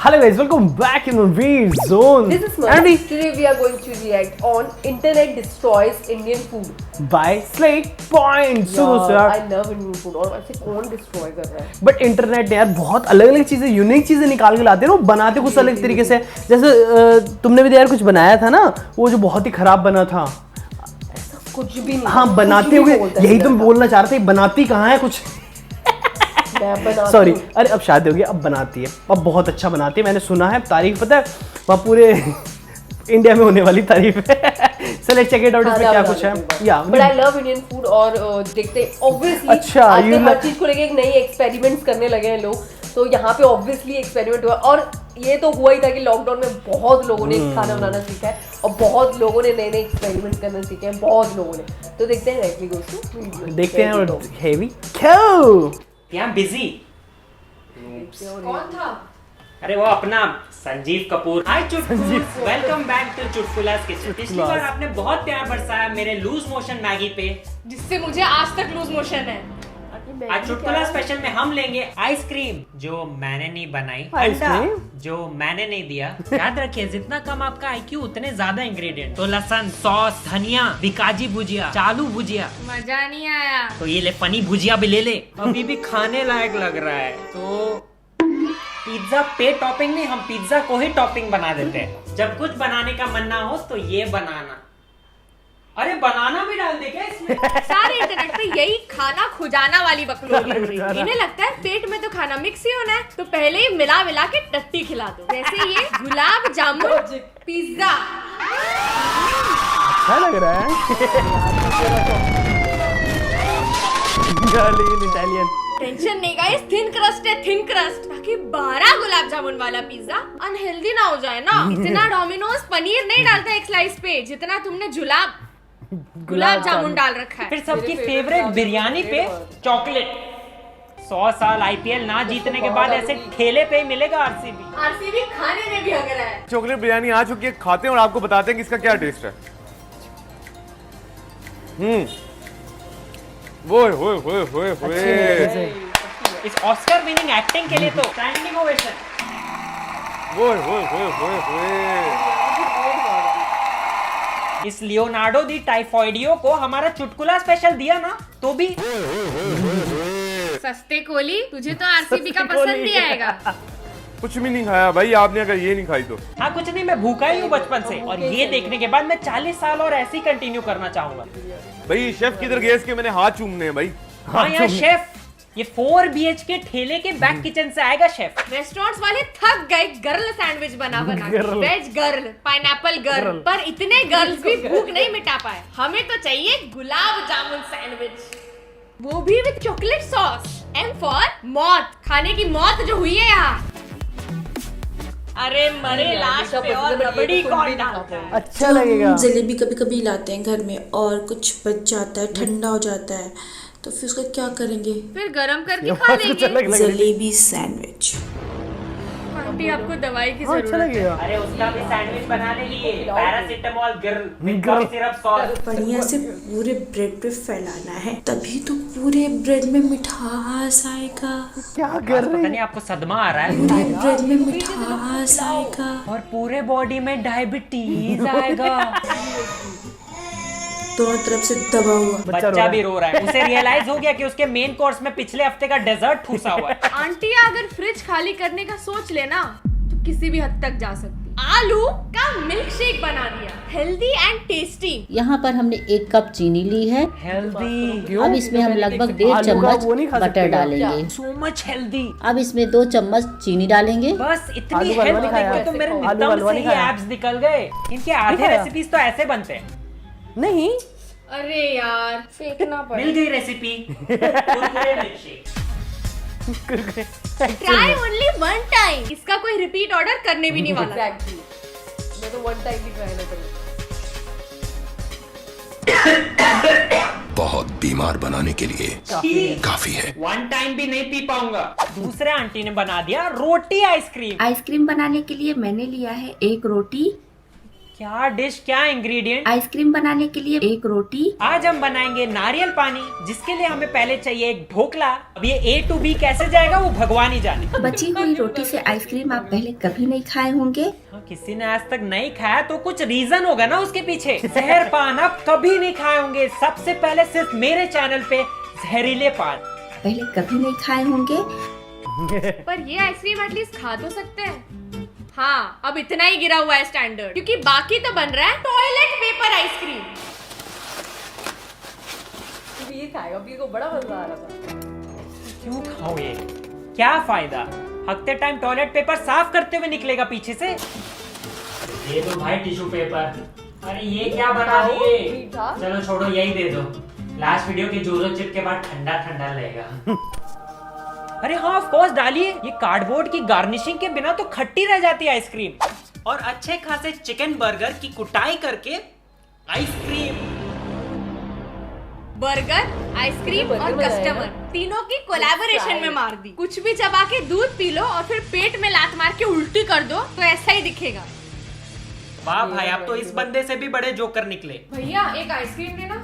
Hello guys, welcome back in the Read Zone. This is Smart. Today we are going to react on Internet Destroys Indian Food. By Slate Point. I love Indian food. और ऐसे कौन destroy कर रहा है? But internet ने यार बहुत अलग अलग चीजें, यूनिक चीजें निकाल के लाते हैं, वो बनाते कुछ अलग तरीके से। जैसे तुमने भी तो यार कुछ बनाया था ना, वो जो बहुत ही खराब बना था। कुछ भी नहीं। हाँ बनाते हुए, यही तुम बोलना चाह रहे थे, बनाती कहाँ है कुछ। सॉरी, अरे अब शादी हो गई, अब बनाती है, अब बहुत अच्छा बनाती है। मैंने सुना है, तारीफ पता है वहाँ पूरे इंडिया में होने वाली तारीफ है। So let's check it out, इसमें क्या कुछ है। या but I love Indian food और देखते ऑब्वियसली अच्छा, आजकल हर चीज को लेके एक नई एक्सपेरिमेंट्स करने लगे हैं लोग। तो यहाँ पे ऑब्वियसली एक्सपेरिमेंट हुआ और ये तो हुआ ही था कि लॉकडाउन में बहुत लोगों ने खाना बनाना सीखा है और बहुत लोगों ने नए नए एक्सपेरिमेंट करना सीखे हैं, बहुत लोगों ने। तो देखते हैं डायरेक्टली गोस टू देखते हैं और हेवी क्यों यहाँ बिजी कौन था? अरे वो अपना संजीव कपूर। हाय चुटकुल, वेलकम बैक टू चुटकुलास किचन। पिछली बार आपने बहुत प्यार बरसाया मेरे लूज मोशन मैगी पे, जिससे मुझे आज तक लूज मोशन है। आज चुटकुला स्पेशल में हम लेंगे आइसक्रीम जो मैंने नहीं बनाई, अंडा जो मैंने नहीं दिया। याद रखिए, जितना कम आपका आईक्यू उतने ज्यादा इंग्रेडिएंट। तो लहसुन, सॉस, धनिया, बिकाजी भुजिया, चालू भुजिया। मजा नहीं आया। तो ये ले फनी भुजिया भी ले ले, अभी भी खाने लायक लग रहा है। तो पिज्जा पे टॉपिंग नहीं, हम पिज्जा को ही टॉपिंग बना देते हैं। जब कुछ बनाने का मन ना हो तो ये बनाना। अरे बनाना भी डाल दे क्या इसमें? सारे इंटरनेट पे यही खाना खुजाना वाली बकलोली हो रही है। इन्हें लगता है पेट में तो खाना मिक्स ही होना है, तो पहले ही मिला मिला के टट्टी खिला दो। जैसे ये गुलाब जामुन पिज्जा। अच्छा लग रहा है। इटालियन टेंशन नहीं गाइस, थिन क्रस्ट है, थिन क्रस्ट। ताकि 12 गुलाब जामुन वाला पिज्जा अनहेल्दी ना हो जाए ना। इतना डोमिनोज पनीर नहीं डालता एक स्लाइस पे जितना तुमने गुलाब जामुन डाल रखा है। फिर सबकी फेवरेट बिरयानी पे चॉकलेट। 100 साल आईपीएल ना जीतने के बाद ऐसे ठेले पे ही मिलेगा आरसीबी खाने में भी अगर है। चॉकलेट बिरयानी आ चुकी है, खाते हैं और आपको बताते हैं कि इसका क्या टेस्ट है। ओए होए होए होए होए, इस ऑस्कर विनिंग एक्टिंग के लिए तो स्टैंडिंग ओवेशन। ओए होए होए होए होए। इस लियोनार्डो दी टाइफॉइडियो को हमारा चुटकुला स्पेशल दिया ना, तो भी सस्ते कोली, तुझे तो आरसीबी का पसंद ही आएगा। कुछ भी नहीं खाया भाई आपने, अगर ये नहीं खाई तो। हाँ कुछ नहीं, मैं भूखा ही हूँ बचपन से, और ये देखने के बाद मैं 40 साल और ऐसे ही कंटिन्यू करना चाहूंगा। भाई शेफ किधर गए इसके, मैंने हाथ चूमने हैं भाई। हाँ यार शेफ, ये 4 BHK ठेले के बैक किचन से आएगा शेफ। रेस्टोरेंट्स वाले थक गए गर्ल सैंडविच बना बना के। वेज गर्ल, पाइनएप्पल गर्ल, पर इतने गर्ल्स भी भूख नहीं मिटा पाए। हमें तो चाहिए गुलाब जामुन सैंडविच, वो भी with chocolate sauce. M for मौत, खाने की मौत जो हुई है यहाँ। अरे मरे लाश पे और रबड़ी कौन डालता है? अच्छा लगेगा। जलेबी कभी कभी लाते हैं घर में और कुछ बच जाता है, ठंडा हो जाता है, तो फिर उसका क्या करेंगे? फिर गरम करके खा लेंगे। जलेबी सैंडविच। आंटी आपको दवाई की अच्छा जरूरत है। लगेगा। अरे उसका भी सैंडविच बना लेंगे, पैरासिटामोल गर्ल सिरप सॉस। बढ़िया से पूरे ब्रेड पे फैलाना है, तभी तो पूरे ब्रेड में मिठास आएगा। क्या कर पता रही नहीं आपको सदमा आ रहा है, पूरे ब्रेड में मिठास आएगा और पूरे बॉडी में डायबिटीज आएगा। दोनों तरफ से दबा हुआ। बच्चा भी रो रहा है, उसे रियलाइज हो गया कि उसके मेन कोर्स में पिछले हफ्ते का डेजर्ट ठूसा हुआ है। आंटी अगर फ्रिज खाली करने का सोच लेना तो किसी भी हद तक जा सकती। आलू का मिल्क शेक बना दिया, हेल्दी एंड टेस्टी। यहाँ पर हमने 1 कप चीनी ली है। हेल्दी, अब इसमें हम लगभग 1.5 चम्मच बटर डालेंगे। So much healthy. अब इसमें 2 चम्मच चीनी डालेंगे। बस इतनी आलू वाला हेल्थ नहीं खाया। देख के तो मेरे आलू नितंब वाला से नहीं ही खाया। एब्स निकल गए। इनके आधे खाया। रेसिपीज तो ऐसे बनते हैं। नहीं अरे यार फेंकना पड़े। मिल गई recipe. Kurkure milkshake. Try only 1 time. इसका कोई रिपीट ऑर्डर करने भी नहीं वाला। एग्जैक्टली, मैं तो वन टाइम भी ट्राई ना करूं। बहुत बीमार बनाने के लिए काफी है। 1 टाइम भी नहीं पी पाऊंगा। दूसरे आंटी ने बना दिया रोटी आइसक्रीम। आइसक्रीम बनाने के लिए मैंने लिया है 1 रोटी, क्या डिश, क्या इंग्रेडिएंट? आइसक्रीम बनाने के लिए 1 रोटी। आज हम बनाएंगे नारियल पानी, जिसके लिए हमें पहले चाहिए एक ढोकला। अब ये A to B कैसे जाएगा वो भगवान ही जाने। बची हुई रोटी से आइसक्रीम आप पहले कभी नहीं खाए होंगे। हाँ, किसी ने आज तक नहीं खाया तो कुछ रीजन होगा ना उसके पीछे। जहर पान आप कभी नहीं खाए होंगे, सबसे पहले सिर्फ मेरे चैनल पे जहरीले पान पहले कभी नहीं खाए होंगे। पर ये आइसक्रीम एटलीस्ट खा तो सकते हैं। हाँ, अब इतना ही गिरा हुआ है स्टैंडर्ड, क्योंकि बाकी तो बन रहा है टॉयलेट पेपर आइसक्रीम। ये खाएगा, अभी को बड़ा मजा आ रहा था। क्यों खाओ ये? क्या फायदा? हकते टाइम टॉयलेट पेपर साफ करते हुए निकलेगा पीछे से। दे दो भाई टिश्यू पेपर। अरे ये क्या बना दिए? मीठा। चलो छोड़ो, यही दे दो। लास्ट वीडियो के जोरो चिप के बाद ठंडा ठंडा लगेगा। अरे हाँ, ऑफ कोर्स डालिए। ये कार्डबोर्ड की गार्निशिंग के बिना तो खट्टी रह जाती है आइसक्रीम। और अच्छे खासे चिकन बर्गर की कुटाई करके आइसक्रीम। बर्गर, आइसक्रीम बर्गर और बनाया कस्टमर ना? तीनों की कोलैबोरेशन में मार दी। कुछ भी चबा के दूध पी लो और फिर पेट में लात मार के उल्टी कर दो तो ऐसा ही दिखेगा। वाह भाई, आप तो इस बंदे से भी बड़े जोकर निकले। भैया एक आइसक्रीम देना।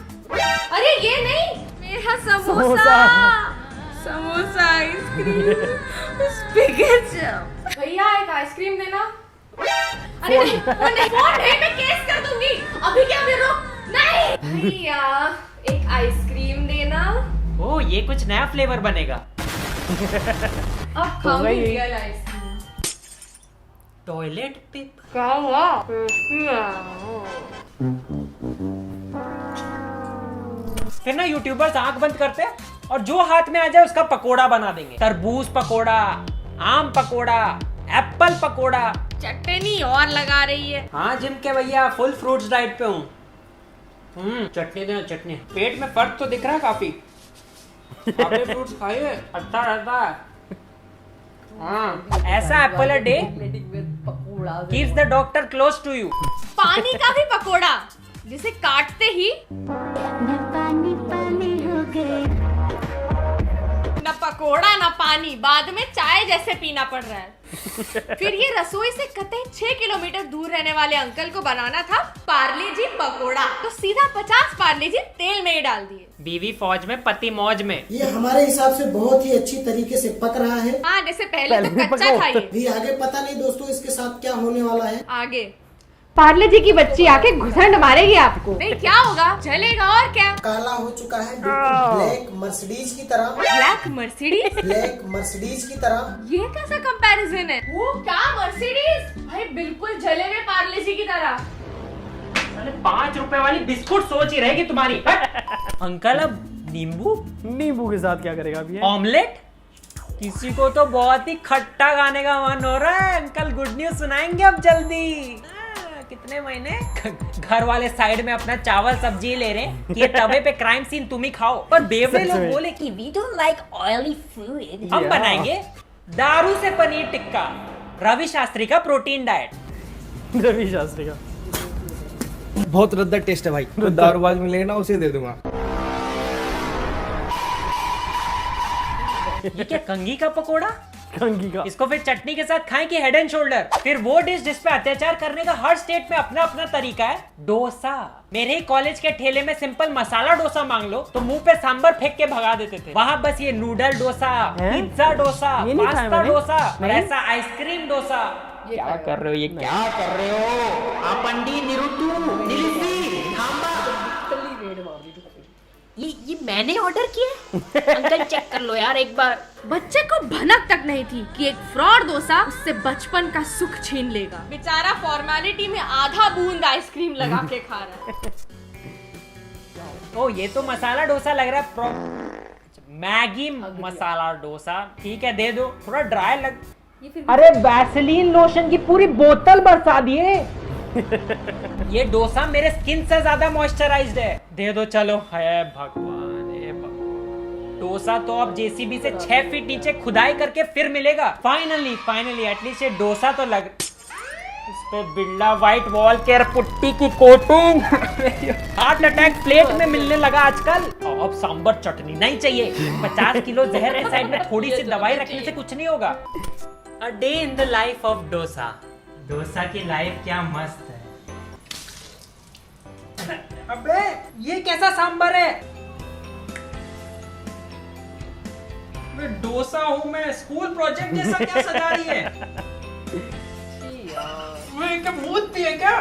अरे ये नहीं, मेरा समोसा। समोसा आइसक्रीम। भैया एक आइसक्रीम देना। अरे नहीं, फोन नहीं, मैं केस कर दूंगी। अभी क्या दे रहा हूँ? नहीं भैया एक आइसक्रीम देना। ओ, ये कुछ नया फ्लेवर बनेगा। अब खाऊंगी रियल आइसक्रीम। Toilet paper. क्या हुआ? फिर ना यूट्यूबर्स आंख बंद करते हैं और जो हाथ में आ जाए उसका पकोड़ा बना देंगे। तरबूज पकोड़ा, आम पकोड़ा, एप्पल पकोड़ा। चटनी और लगा रही है। हाँ जिम के भैया, फुल फ्रूट्स डाइट पे हूँ। चटनी दे, चटनी। पेट में फर्क तो दिख रहा है काफी। काफी फ्रूट्स खाइए, अच्छा रहता है। हाँ, ऐसा Apple a day keeps the doctor close to you। पानी का भी पकोड़ा, जिसे काटते ही न पकोड़ा न पानी, बाद में चाय जैसे पीना पड़ रहा है। फिर ये रसोई से कतई 6 किलोमीटर दूर रहने वाले अंकल को बनाना था पार्ले जी पकोड़ा, तो सीधा 50 पार्ले जी तेल में ही डाल दिए। बीवी फौज में, पति मौज में। ये हमारे हिसाब से बहुत ही अच्छी तरीके से पक रहा है। हाँ, जैसे पहले तो कच्चा खाइए। भी आगे पता नहीं दोस्तों इसके साथ क्या होने वाला है। आगे पार्ले जी की बच्ची आके घुसंड मारेगी आपको। नहीं क्या होगा, जलेगा और क्या। काला हो चुका है, बिल्कुल ब्लैक मर्सिडीज की तरह। Black Mercedes? ब्लैक मर्सिडीज की तरह। ये कैसा कंपैरिजन है? वो क्या मर्सिडीज? भाई बिल्कुल जले हुए पार्ले जी की तरह। 5 रुपए वाली बिस्कुट सोच ही रहेगी तुम्हारी। अंकल अब नींबू के साथ क्या करेगा अभी? ऑमलेट? किसी को तो बहुत ही खट्टा खाने का मन हो रहा है। अंकल गुड न्यूज सुनाएंगे अब जल्दी। कितने महीने घर वाले साइड में अपना चावल सब्जी ले रहे हैं कि ये तवे पे क्राइम सीन तुम ही खाओ। पर बेवड़े लोग बोले कि we don't like oily food. हम बनाएंगे दारू से पनीर टिक्का, रवि शास्त्री का प्रोटीन डाइट। रवि शास्त्री का बहुत रद्दा टेस्ट है भाई। तो दारूबाज में लेना उसे दे दूंगा। ये क्या कंगी का पकोड़ा? कंगी का। इसको फिर चटनी के साथ खाएं कि हेड एंड शोल्डर? फिर वो डिश जिसपे अत्याचार करने का हर स्टेट में अपना अपना तरीका है, डोसा। मेरे ही कॉलेज के ठेले में सिंपल मसाला डोसा मांग लो तो मुंह पे सांबर फेंक के भगा देते थे। वहाँ बस ये noodle dosa, pizza dosa, pasta dosa और ऐसा आइसक्रीम डोसा। क्या कर रहे हो? ये क्या कर रहे हो? आपंडी निरुतु निलिसी थांबा। ये मैंने ऑर्डर किया। अंकल चेक कर लो यार एक बार। बच्चे को भनक तक नहीं थी कि एक फ्रॉड डोसा उससे बचपन का सुख छीन लेगा। बेचारा फॉर्मेलिटी में आधा बूंद आइसक्रीम लगा के खा रहा है। ओ ये तो मसाला डोसा लग रहा है। मैगी मसाला डोसा ठीक है, दे दो। थोड़ा ड्राई लग। अरे वैसलीन लोशन की पूरी बोतल बरसा दिए। ये डोसा मेरे स्किन से ज्यादा मॉइस्चराइज्ड है। दे दो चलो। है भगवान, हे भगवान। डोसा तो अब जेसीबी से 6 फीट नीचे खुदाई करके फिर मिलेगा। फाइनली एटलीस्ट ये डोसा तो लग। इस पे Birla white wall care putty की कोटिंग। हार्ट अटैक प्लेट में मिलने लगा आजकल। अब सांबर चटनी नहीं चाहिए। 50 किलो जहर है साइड में, थोड़ी सी दवाई रखने से कुछ नहीं होगा। A day in the life of dosa. Dosa की लाइफ क्या मस्त है। अबे ये कैसा सांबर है? मैं डोसा हूँ, मैं स्कूल प्रोजेक्ट जैसा क्या सजा रही है? मैं क्या भूत भी है क्या?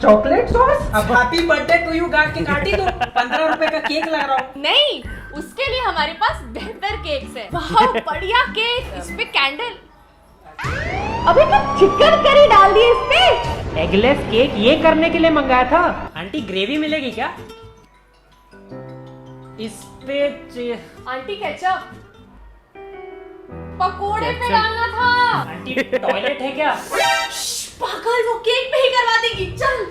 Chocolate sauce? अब हैप्पी बर्थडे टू यू गा के काटी दो। 15 रुपए का केक ला रहा हूँ। नहीं, उसके लिए हमारे पास बेहतर केक्स है। बहुत बढ़िया केक, इस पे कैंडल। अबे तो चिकन करी डाल दी इस पे। एगलेस केक ये करने के लिए मंगाया था। आंटी ग्रेवी मिलेगी क्या? इस पे आंटी केचप पकोड़े पे डालना था। आंटी टॉयलेट है क्या? पागल, वो केक पे ही करवा देगी। चल।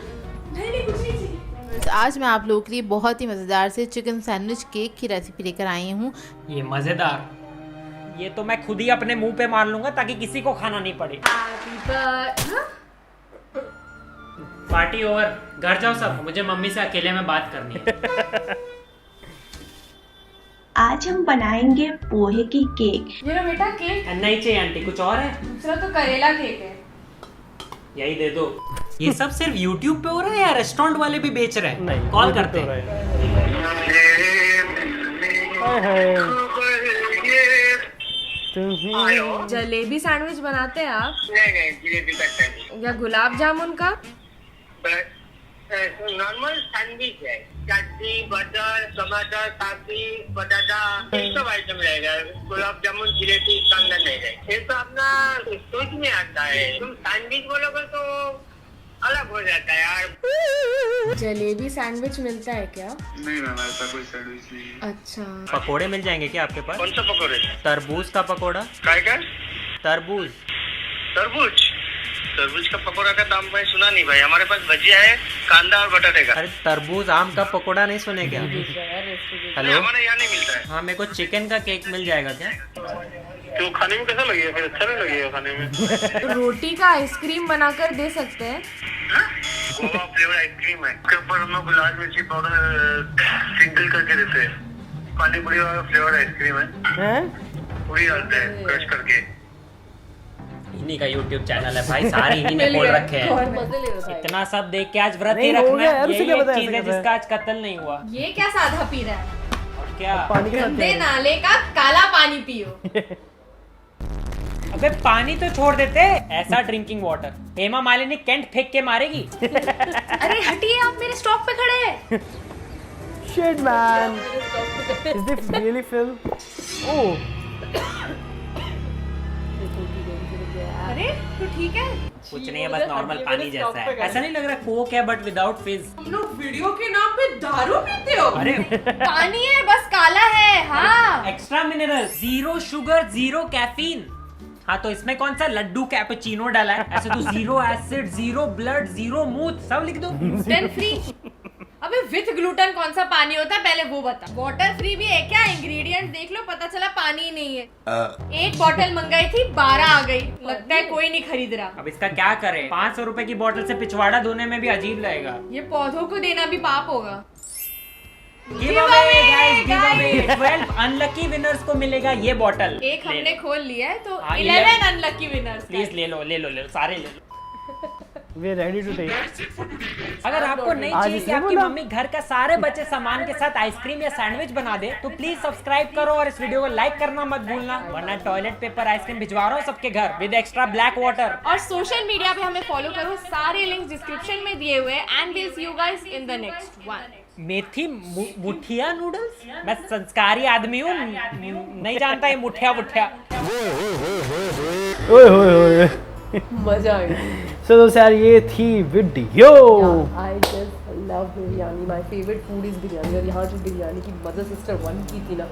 नहीं कुछ नहीं चाहिए। आज मैं आप लोगों के लिए बहुत ही मज़ेदार से चिकन सैंडविच केक की रेसिपी लेकर आई हूँ। ये मजेदार, ये तो मैं खुद ही अपने मुंह पे मार लूंगा ताकि किसी को खाना नहीं पड़े। पार्टी ओवर, घर जाओ सब, मुझे मम्मी से अकेले में बात करनी है। आज हम बनाएंगे पोहे की केक। ये लो बेटा केक। नहीं चाहिए आंटी, कुछ और है? दूसरा तो करेला केक है। यही दे दो। ये सब सिर्फ YouTube पे हो रहा है या रेस्टोरेंट वाले भी बेच रहे हैं? नहीं, कॉल करते हैं। जलेबी सैंडविच बनाते हैं आप? नहीं जलेबी करते हैं। या गुलाब जामुन का? नॉर्मल सैंडविच है, चटनी, बटर, टमाटर, सब्जी, बटाटा, ये सब आइटम रहेगा। गुलाब जामुन, जिलेबी इसका अंदर नहीं रहेगा। ये तो अपना सोच में आता है। तुम सैंडविच बोलोगे तो अलग हो जाता है यार। जलेबी सैंडविच मिलता है क्या? नहीं मैम, ऐसा कोई सैंडविच नहीं है। अच्छा, पकोड़े मिल जाएंगे क्या आपके पास? कौन सा पकौड़े? तरबूज का पकोड़ा। काय का? तरबूज। तरबूज? तरबूज का पकौड़ा का दाम भाई सुना नहीं भाई। हमारे पास भजिया है, कांदा और बटाटे का। अरे तरबूज आम का पकोड़ा नहीं सुने क्या? हेलो, हमारे यहाँ नहीं मिलता है। हाँ, मेरे को चिकन का केक मिल जाएगा क्या? तो खाने में कैसा लगेगा फिर? अच्छा नहीं लगेगा खाने में? रोटी का आइसक्रीम बनाकर दे सकते हैं। गोवा फ्लेवर आइसक्रीम है, उसके ऊपर हम लोग लाल मिर्ची पाउडर सिंगल करके देते हैं। पानी पूरी वाला फ्लेवर आइसक्रीम है, पूरी डालते हैं क्रश करके। इन्हीं का YouTube चैनल है भाई, सारे इन्हीं ने खोल रखे हैं। इतना सब देख के आज व्रत ही नहीं, हो रखना गया है। यार, उसे यही क्या एक पता चीज है ऐसे जिसका आज कत्ल नहीं हुआ। ये क्या साधा पी रहा है? और क्या? पानी के साथ गंदे क्या है? नाले का काला पानी पियो। अबे पानी तो छोड़ देते, ऐसा drinking water Hema Malini Kent फेंक के मारेगी। अरे हटिए, आप मेरे स्टॉप पे खड़े हैं। Shit man, is this really Phil? Oh, अरे तो ठीक है। कुछ नहीं है, बस नॉर्मल पानी जैसा है। ऐसा नहीं लग रहा कोक है बट विदाउट फिज। तुम लोग वीडियो के नाम पे दारू पीते हो? अरे पानी है, बस काला है। हाँ, extra mineral, zero sugar, zero caffeine. हाँ तो इसमें कौन सा लड्डू कैपुचिनो डाला है? ऐसे तो zero acid, zero blood, zero मूत सब लिख दो। Gluten free. अबे विथ ग्लूटेन कौन सा पानी होता है पहले वो बता। वाटर फ्री भी है क्या? इंग्रेडिएंट देख लो, पता चला पानी ही नहीं है। एक बोतल मंगाई थी, 12 आ गई। लगता है कोई नहीं खरीद रहा। अब इसका क्या करें? 500 रुपए की बोतल से पिछवाड़ा धोने में भी अजीब लगेगा। ये पौधों को देना भी पाप होगा। Give away guys, give away. 12 unlucky winners को मिलेगा ये बोतल। एक हमने खोल लिया है तो हाँ, 11 अनलकी विनर्स। प्लीज ले लो, ले लो, ले लो, सारे ले लो। we are ready to take. अगर आपको नहीं चाहिए कि आपकी मम्मी घर का सारे बचे सामान के साथ आइसक्रीम या सैंडविच बना दे तो प्लीज सब्सक्राइब करो और इस वीडियो को लाइक करना मत भूलना, वरना टॉयलेट पेपर आइसक्रीम भिजवा रहा हूँ सबके घर विद एक्स्ट्रा ब्लैक वाटर। और सोशल मीडिया पे हमें फॉलो करो, सारे लिंक्स डिस्क्रिप्शन में दिए हुए हैं। And will see you guys in the next one. Methi muthia noodles? मैं संस्कारी आदमी हूँ, नहीं जानता ये मुठिया मुठिया। ओए होए होए, मजा आ गया। So दोस्त यार ये थी video. I just love biryani, my favorite food is biryani. और यहाँ जो बिरयानी की मदर सिस्टर 1 की थी ना,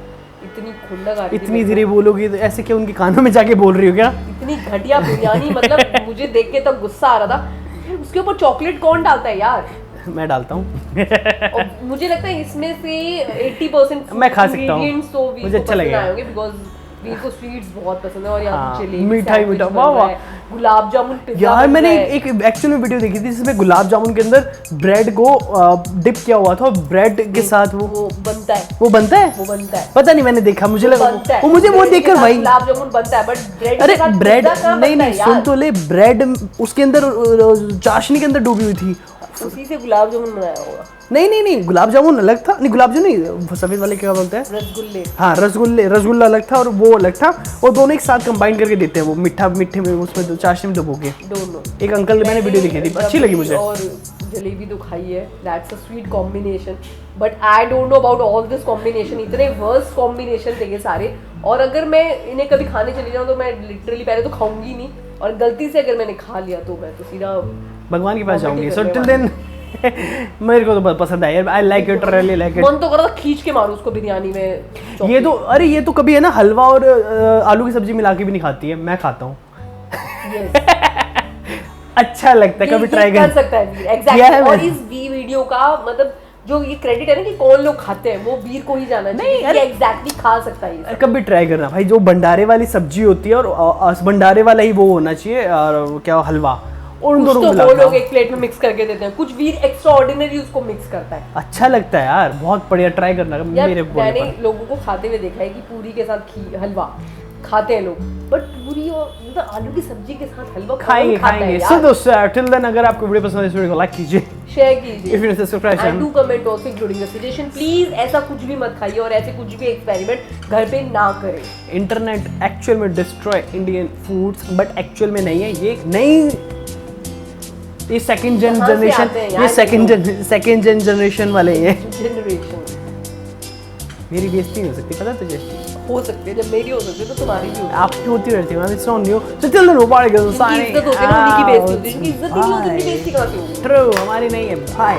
इतनी खुंडक आ रही थी। इतनी धीरे बोलोगी तो ऐसे क्या उनके कानों में जाके बोल रही हो क्या? इतनी घटिया बिरयानी, मतलब मुझे देख के तब गुस्सा आ रहा था। उसके ऊपर चॉकलेट कौन डालता है यार? मैं डालता हूँ। मुझे लगता है इसमें से 80% मैं खा सकता हूँ, मुझे अच्छा लगेगा। बिकॉज वीर को स्वीट्स बहुत पसंद है और यहाँ जलेबी, मिठाई मीठा, वाह वाह, गुलाब जामुन, पिज़्ज़ा यार बन मैंने रहा है। एक एक्चुअली में वीडियो देखी थी जिसमें गुलाब जामुन के अंदर ब्रेड को डिप किया हुआ था और ब्रेड के साथ वो बनता है, वो बनता है, पता नहीं, मैंने देखा, मुझे लगा वो, मुझे वो देखकर भाई गुलाब जामुन बनता है, बट ब्रेड अरे ब्रेड नहीं नहीं सुन तो ले, ब्रेड उसके अंदर चाशनी के अंदर डूबी हुई थी, उसी से गुलाब जामुन बनाया होगा। नहीं गुलाब जामुन अलग था, नहीं गुलाब जामुन नहीं, सफेद वाले क्या बोलते हैं, रसगुल्ले। हाँ रसगुल्ला अलग था और वो अलग था, और दोनों एक साथ कंबाइन करके देते हैं वो मीठे में उसमें चाशनी में डुबो के। दोनों एक अंकल मैंने वीडियो देखी थी, अच्छी लगी मुझे। और जलेबी तो खाई है, that's a sweet combination, but I don't know about all this combination, इतने वर्स्ट कॉम्बिनेशन थे ये सारे। और अगर मैं इन्हें कभी खाने चली जाऊँ तो मैं लिटरली पहले तो खाऊंगी नहीं, और गलती से अगर मैंने खा लिया तो मैं तो सीधा भगवान के पास जाऊंगी। सो टिल देन मेरे को तो बहुत पसंद है यार, I like it, really like it. मन तो कर रहा था खींच के मारूं उसको बिरयानी में। ये तो अरे ये तो कभी है ना हलवा और आलू की सब्जी मिला के भी नहीं खाती है, मैं खाता हूँ। अच्छा लगता है, कभी ट्राई कर सकता है एग्जैक्टली। और इस वीडियो का मतलब जो ये क्रेडिट है ना कि कौन लोग खाते हैं, वो वीर को ही जाना चाहिए कि एग्जैक्टली खा सकता है ये। कभी ट्राई करना भाई, जो भंडारे वाली सब्जी होती है और भंडारे वाला ही वो होना चाहिए, और क्या हलवा, और उन दोनों को वो लोग एक प्लेट में मिक्स करके देते हैं, कुछ वीर एक्स्ट्रा ऑर्डिनरी उसको मिक्स करता है। अच्छा लगता है यार, बहुत बढ़िया, ट्राई करना मेरे बोलने पर। मैंने लोगों को खाते हुए देखा है कि पूरी के साथ हलवा खाते हैं लोग, बट पूरी और मतलब आलू की सब्जी के साथ हलवा खाएंगे। सो दोस्तों टिल देन अगर आपको वीडियो पसंद है इस वीडियो को लाइक कीजिए, शेयर कीजिए, if you subscribe and do comment also including the suggestion. Please ऐसा कुछ भी मत खाइए और ऐसे कुछ भी एक्सपेरिमेंट घर पे ना करें। इंटरनेट एक्चुअल में destroy Indian foods, but actual में नहीं है, ये नई, ये सेकंड जनरेशन, ये सेकंड जनरेशन वाले हैं। जनरेशन मेरी बेइज्जती नहीं हो सकती, पता तुझे? हो सकती है, जब मेरी हो सकती है तो तुम्हारी भी होगी। आपकी होती रहती है, it's on you. So till then bye guys, इज्जत होती है ना, उन्हीं की बेइज्जती होती है, इनकी इज्जत नहीं होती, उनकी बेइज्जती कहां से होगी? ट्रू, हमारी नहीं है भाई।